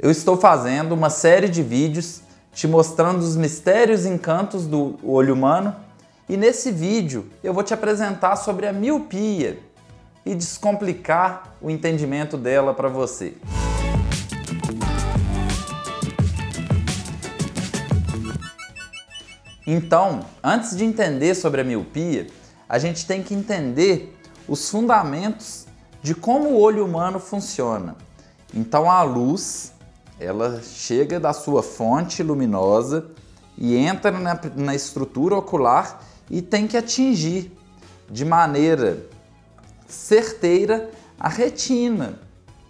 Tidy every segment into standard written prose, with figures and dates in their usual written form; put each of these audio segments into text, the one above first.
Eu estou fazendo uma série de vídeos te mostrando os mistérios e encantos do olho humano e nesse vídeo eu vou te apresentar sobre a miopia e descomplicar o entendimento dela para você. Então, antes de entender sobre a miopia, a gente tem que entender os fundamentos de como o olho humano funciona. Então a luz, ela chega da sua fonte luminosa e entra na estrutura ocular e tem que atingir de maneira certeira a retina,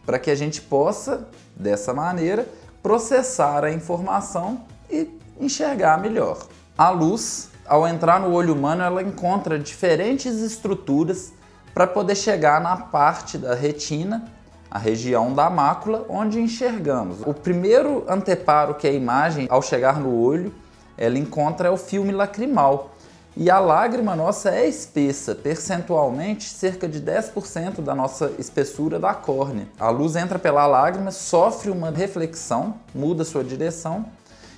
para que a gente possa, dessa maneira, processar a informação e enxergar melhor. A luz, ao entrar no olho humano, ela encontra diferentes estruturas para poder chegar na parte da retina, a região da mácula, onde enxergamos. O primeiro anteparo que é a imagem, ao chegar no olho, ela encontra o filme lacrimal. E a lágrima nossa é espessa, percentualmente cerca de 10% da nossa espessura da córnea. A luz entra pela lágrima, sofre uma reflexão, muda sua direção,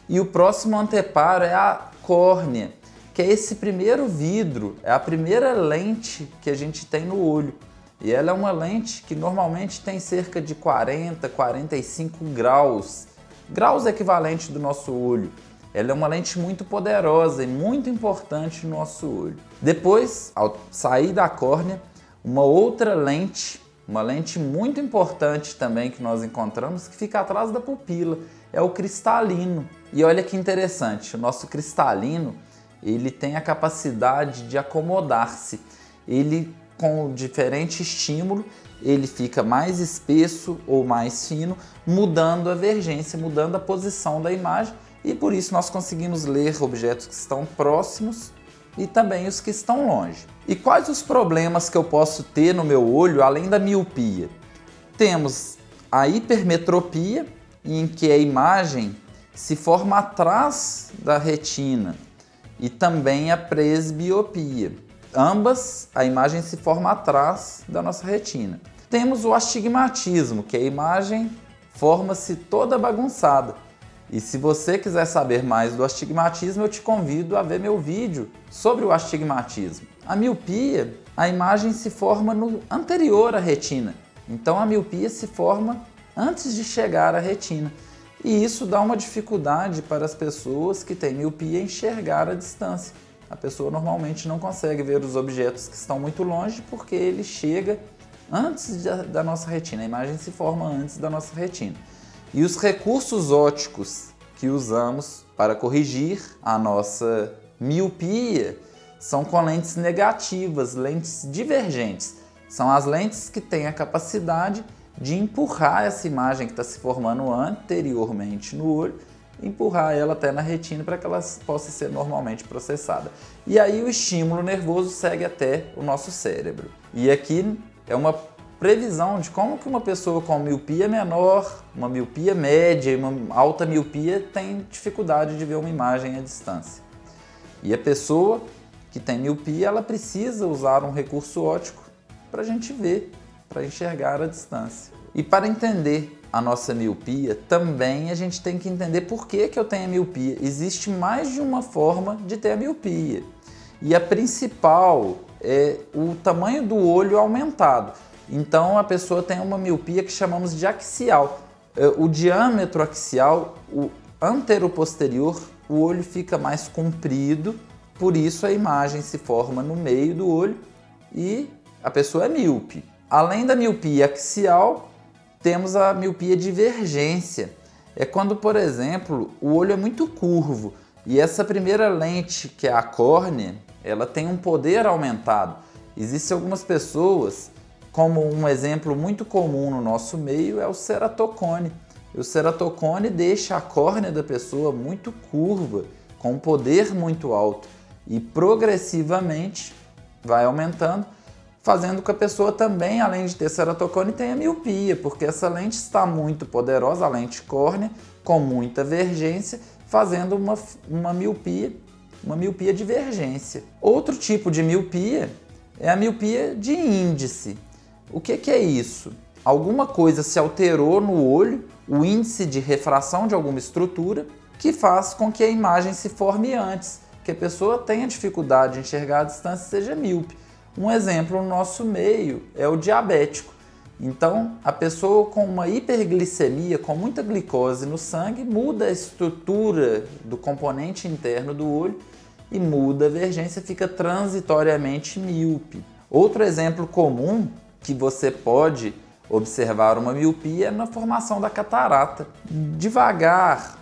e o próximo anteparo é a córnea, que é esse primeiro vidro, é a primeira lente que a gente tem no olho. E ela é uma lente que normalmente tem cerca de 40, 45 graus, graus equivalentes do nosso olho. Ela é uma lente muito poderosa e muito importante no nosso olho. Depois, ao sair da córnea, uma outra lente, uma lente muito importante também que nós encontramos, que fica atrás da pupila, é o cristalino. E olha que interessante, o nosso cristalino, ele tem a capacidade de acomodar-se. Ele, com diferente estímulo, ele fica mais espesso ou mais fino, mudando a vergência, mudando a posição da imagem, e por isso nós conseguimos ler objetos que estão próximos e também os que estão longe. E quais os problemas que eu posso ter no meu olho além da miopia? Temos a hipermetropia, em que a imagem se forma atrás da retina, e também a presbiopia. Ambas, a imagem se forma atrás da nossa retina. Temos o astigmatismo, que a imagem forma-se toda bagunçada. E se você quiser saber mais do astigmatismo, eu te convido a ver meu vídeo sobre o astigmatismo. A miopia, a imagem se forma no anterior à retina. Então a miopia se forma antes de chegar à retina. E isso dá uma dificuldade para as pessoas que têm miopia enxergar a distância. A pessoa normalmente não consegue ver os objetos que estão muito longe porque ele chega antes da nossa retina. A imagem se forma antes da nossa retina. E os recursos ópticos que usamos para corrigir a nossa miopia são com lentes negativas, lentes divergentes. São as lentes que têm a capacidade de empurrar essa imagem que está se formando anteriormente no olho, empurrar ela até na retina para que ela possa ser normalmente processada. E aí o estímulo nervoso segue até o nosso cérebro. E aqui é uma previsão de como que uma pessoa com miopia menor, uma miopia média e uma alta miopia tem dificuldade de ver uma imagem à distância. E a pessoa que tem miopia, ela precisa usar um recurso óptico para a gente ver, para enxergar à distância. E para entender a nossa miopia, também a gente tem que entender por que eu tenho a miopia. Existe mais de uma forma de ter a miopia. E a principal é o tamanho do olho aumentado. Então a pessoa tem uma miopia que chamamos de axial. O diâmetro axial, o anteroposterior, o olho fica mais comprido, por isso a imagem se forma no meio do olho e a pessoa é míope. Além da miopia axial, temos a miopia divergência. É quando, por exemplo, o olho é muito curvo e essa primeira lente, que é a córnea, ela tem um poder aumentado. Existem algumas pessoas, como um exemplo muito comum no nosso meio é o ceratocone. O ceratocone deixa a córnea da pessoa muito curva, com um poder muito alto e progressivamente vai aumentando, fazendo com que a pessoa também, além de ter ceratocone, tenha miopia, porque essa lente está muito poderosa, a lente córnea, com muita vergência, fazendo uma miopia divergência. Outro tipo de miopia é a miopia de índice. O que é isso? alguma coisa se alterou no olho, o índice de refração de alguma estrutura, que faz com que a imagem se forme antes, que a pessoa tenha dificuldade de enxergar a distância e seja míope. Um exemplo no nosso meio é o diabético. Então, a pessoa com uma hiperglicemia, com muita glicose no sangue, muda a estrutura do componente interno do olho e muda a vergência, fica transitoriamente míope. Outro exemplo comum que você pode observar uma miopia é na formação da catarata. Devagar,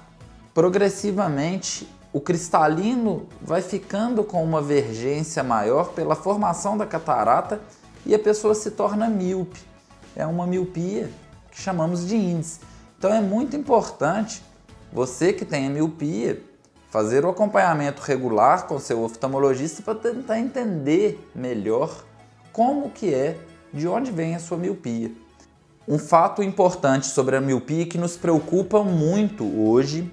progressivamente, o cristalino vai ficando com uma vergência maior pela formação da catarata e a pessoa se torna míope. É uma miopia que chamamos de índice. Então é muito importante você que tem a miopia fazer o acompanhamento regular com seu oftalmologista para tentar entender melhor como que é, de onde vem a sua miopia. Um fato importante sobre a miopia que nos preocupa muito hoje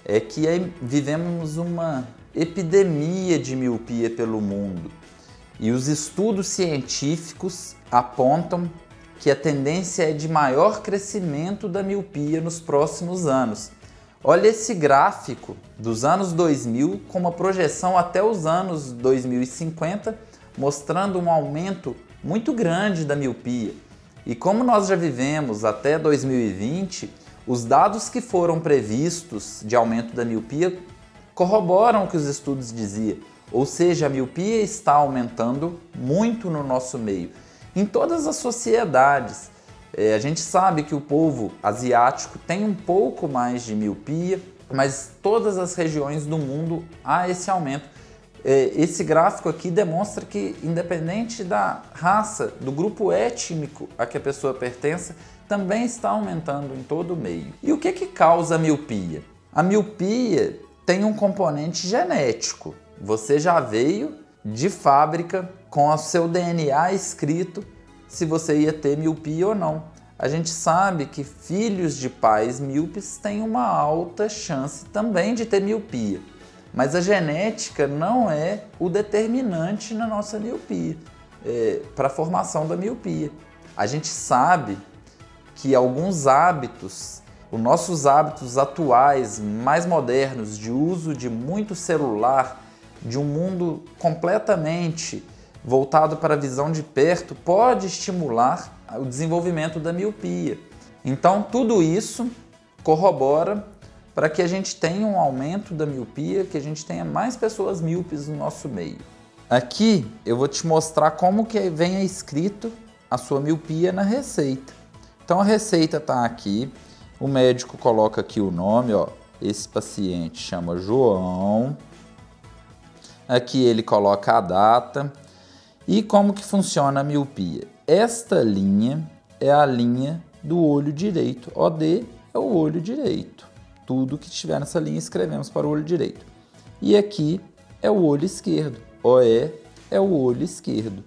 é que vivemos uma epidemia de miopia pelo mundo e os estudos científicos apontam que a tendência é de maior crescimento da miopia nos próximos anos. Olha esse gráfico dos anos 2000 com uma projeção até os anos 2050, mostrando um aumento muito grande da miopia. E como nós já vivemos até 2020, os dados que foram previstos de aumento da miopia corroboram o que os estudos diziam. Ou seja, a miopia está aumentando muito no nosso meio. Em todas as sociedades, a gente sabe que o povo asiático tem um pouco mais de miopia, mas todas as regiões do mundo há esse aumento. Esse gráfico aqui demonstra que, independente da raça, do grupo étnico a que a pessoa pertença, também está aumentando em todo o meio. E o que causa a miopia? A miopia tem um componente genético. Você já veio de fábrica com o seu DNA escrito se você ia ter miopia ou não. A gente sabe que filhos de pais míopes têm uma alta chance também de ter miopia, mas a genética não é o determinante na nossa miopia, para a formação da miopia. A gente sabe que alguns hábitos, os nossos hábitos atuais, mais modernos, de uso de muito celular, de um mundo completamente voltado para a visão de perto, pode estimular o desenvolvimento da miopia. Então, tudo isso corrobora para que a gente tenha um aumento da miopia, que a gente tenha mais pessoas míopes no nosso meio. Aqui eu vou te mostrar como que vem escrito a sua miopia na receita. Então a receita está aqui, o médico coloca aqui o nome, ó, esse paciente chama João, aqui ele coloca a data e como que funciona a miopia. Esta linha é a linha do olho direito, OD é o olho direito, tudo que estiver nessa linha escrevemos para o olho direito. E aqui é o olho esquerdo, OE é o olho esquerdo.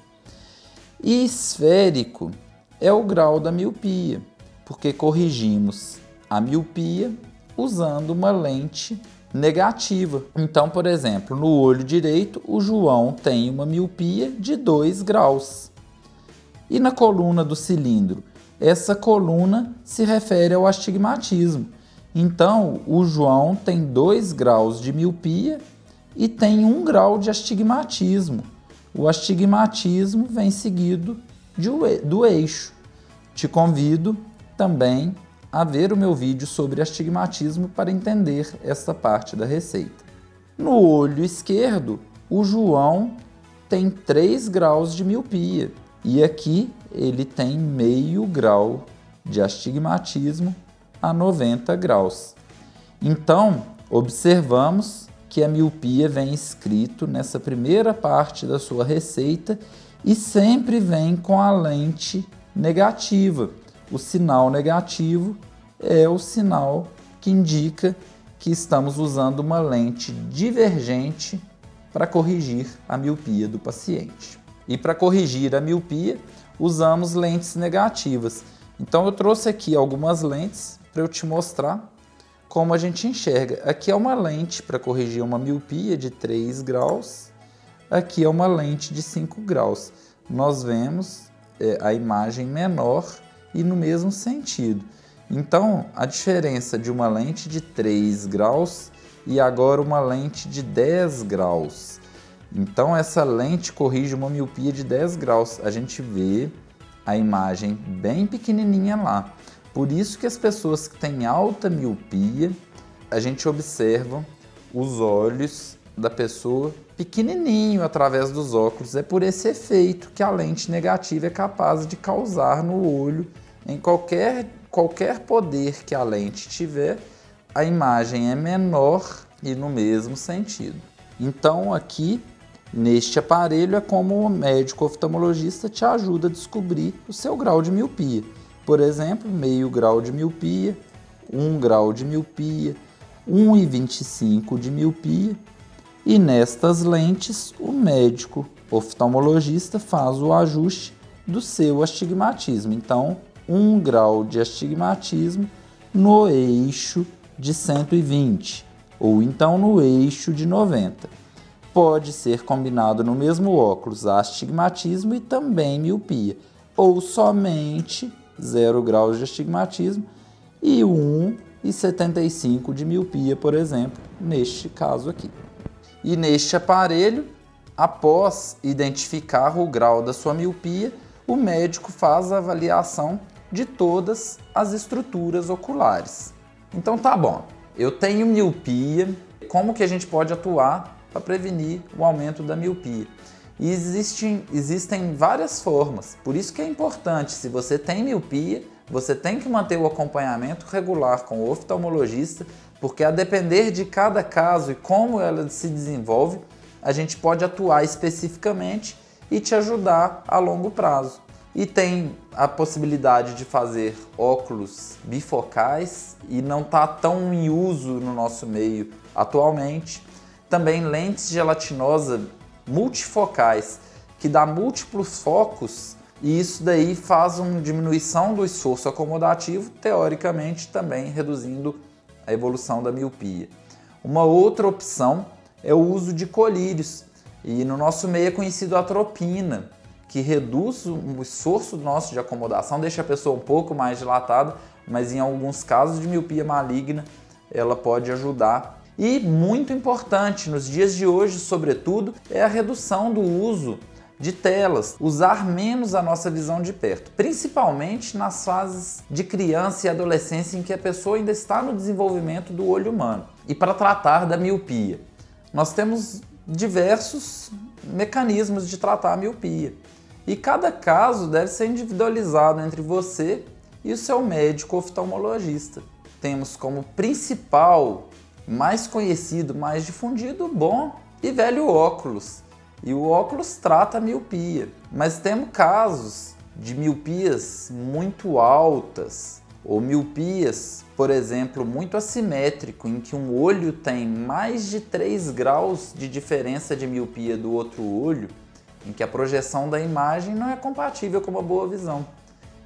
E esférico é o grau da miopia, porque corrigimos a miopia usando uma lente negativa. Então, por exemplo, no olho direito, o João tem uma miopia de 2 graus. E na coluna do cilindro? Essa coluna se refere ao astigmatismo. Então, o João tem 2 graus de miopia e tem 1 grau de astigmatismo. O astigmatismo vem seguido do eixo. Te convido também a ver o meu vídeo sobre astigmatismo para entender essa parte da receita. No olho esquerdo, o João tem 3 graus de miopia e aqui ele tem meio grau de astigmatismo a 90 graus. Então, observamos que a miopia vem escrito nessa primeira parte da sua receita e sempre vem com a lente negativa. O sinal negativo é o sinal que indica que estamos usando uma lente divergente para corrigir a miopia do paciente. E para corrigir a miopia, usamos lentes negativas. Então eu trouxe aqui algumas lentes para eu te mostrar como a gente enxerga. Aqui é uma lente para corrigir uma miopia de 3 graus, aqui é uma lente de 5 graus. Nós vemos a imagem menor e no mesmo sentido. Então, a diferença de uma lente de 3 graus e agora uma lente de 10 graus. Então, essa lente corrige uma miopia de 10 graus. A gente vê a imagem bem pequenininha lá. Por isso que as pessoas que têm alta miopia, a gente observa os olhos da pessoa pequenininho através dos óculos. É por esse efeito que a lente negativa é capaz de causar no olho. Em qualquer poder que a lente tiver, a imagem é menor e no mesmo sentido. Então aqui, neste aparelho, é como o médico oftalmologista te ajuda a descobrir o seu grau de miopia. Por exemplo, meio grau de miopia, 1 grau de miopia, 1,25 de miopia. E nestas lentes, o médico oftalmologista faz o ajuste do seu astigmatismo. Então, 1 grau de astigmatismo no eixo de 120, ou então no eixo de 90. Pode ser combinado no mesmo óculos astigmatismo e também miopia, ou somente 0 graus de astigmatismo e 1,75 de miopia, por exemplo, neste caso aqui. E neste aparelho, após identificar o grau da sua miopia, o médico faz a avaliação de todas as estruturas oculares. Então tá bom, eu tenho miopia, como que a gente pode atuar para prevenir o aumento da miopia? E existem várias formas, por isso que é importante, se você tem miopia, você tem que manter o acompanhamento regular com o oftalmologista, porque a depender de cada caso e como ela se desenvolve, a gente pode atuar especificamente e te ajudar a longo prazo. E tem a possibilidade de fazer óculos bifocais e não está tão em uso no nosso meio atualmente. Também lentes gelatinosa multifocais, que dá múltiplos focos e isso daí faz uma diminuição do esforço acomodativo, teoricamente também reduzindo a evolução da miopia. Uma outra opção é o uso de colírios e no nosso meio é conhecido a atropina, que reduz o esforço nosso de acomodação, deixa a pessoa um pouco mais dilatada, mas em alguns casos de miopia maligna ela pode ajudar. E muito importante nos dias de hoje, sobretudo, é a redução do uso de telas, usar menos a nossa visão de perto, principalmente nas fases de criança e adolescência em que a pessoa ainda está no desenvolvimento do olho humano. E para tratar da miopia, nós temos diversos mecanismos de tratar a miopia. E cada caso deve ser individualizado entre você e o seu médico oftalmologista. Temos como principal, mais conhecido, mais difundido, o bom e velho óculos. E o óculos trata a miopia. Mas temos casos de miopias muito altas ou miopias, por exemplo, muito assimétrico, em que um olho tem mais de 3 graus de diferença de miopia do outro olho, em que a projeção da imagem não é compatível com uma boa visão.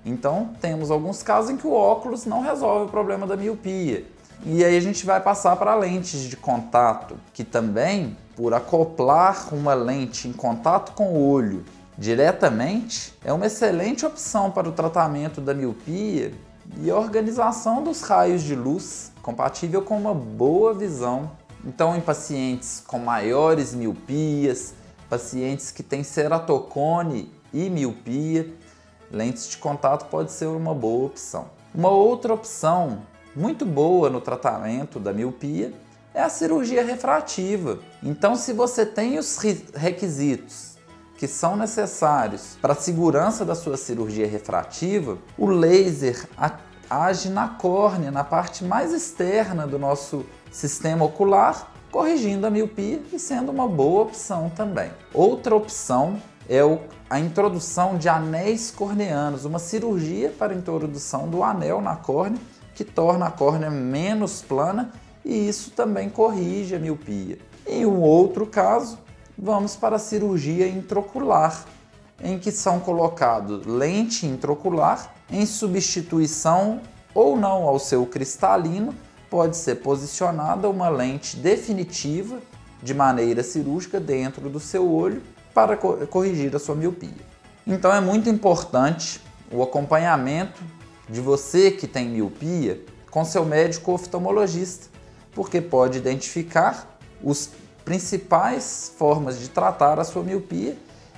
Então, temos alguns casos em que o óculos não resolve o problema da miopia. E aí a gente vai passar para lentes de contato, que também, por acoplar uma lente em contato com o olho diretamente, é uma excelente opção para o tratamento da miopia e a organização dos raios de luz, compatível com uma boa visão. Então, em pacientes com maiores miopias, pacientes que têm ceratocone e miopia, lentes de contato pode ser uma boa opção. Uma outra opção muito boa no tratamento da miopia é a cirurgia refrativa. Então, se você tem os requisitos que são necessários para a segurança da sua cirurgia refrativa, o laser age na córnea, na parte mais externa do nosso sistema ocular, corrigindo a miopia e sendo uma boa opção também. Outra opção é a introdução de anéis corneanos, uma cirurgia para a introdução do anel na córnea, que torna a córnea menos plana e isso também corrige a miopia. Em um outro caso, vamos para a cirurgia intraocular, em que são colocados lente intraocular em substituição ou não ao seu cristalino, pode ser posicionada uma lente definitiva de maneira cirúrgica dentro do seu olho para corrigir a sua miopia. Então é muito importante o acompanhamento de você que tem miopia com seu médico oftalmologista, porque pode identificar as principais formas de tratar a sua miopia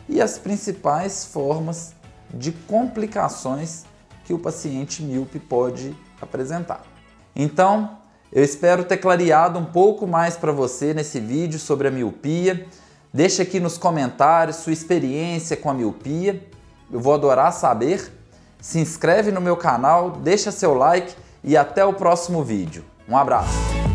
e as principais formas de complicações que o paciente míope pode apresentar. Então, eu espero ter clareado um pouco mais para você nesse vídeo sobre a miopia. Deixa aqui nos comentários sua experiência com a miopia, eu vou adorar saber. Se inscreve no meu canal, deixa seu like e até o próximo vídeo. Um abraço!